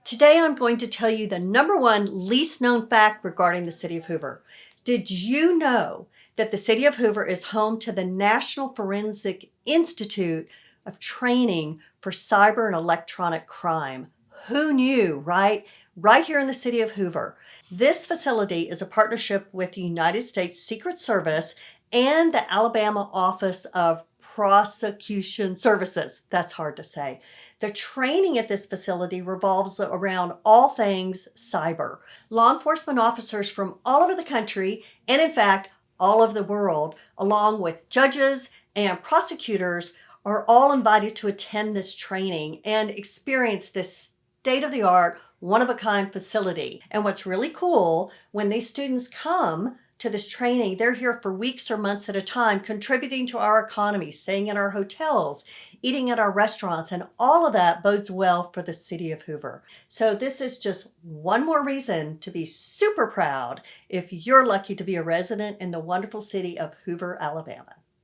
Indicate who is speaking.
Speaker 1: Today I'm going to tell you the number one least known fact regarding the City of Hoover. Did you know that the City of Hoover is home to the National Forensic Institute of Training for Cyber and Electronic Crime? Who knew, right? Right here in the City of Hoover. This facility is a partnership with the United States Secret Service and the Alabama Office of Prosecution Services. That's hard to say. The training at this facility revolves around all things cyber. Law enforcement officers from all over the country, and in fact, all over the world, along with judges and prosecutors, are all invited to attend this training and experience this state-of-the-art, one-of-a-kind facility. And what's really cool, when these students come to this training, they're here for weeks or months at a time, contributing to our economy, staying in our hotels, eating at our restaurants, and all of that bodes well for the City of Hoover. So this is just one more reason to be super proud if you're lucky to be a resident in the wonderful city of Hoover, Alabama.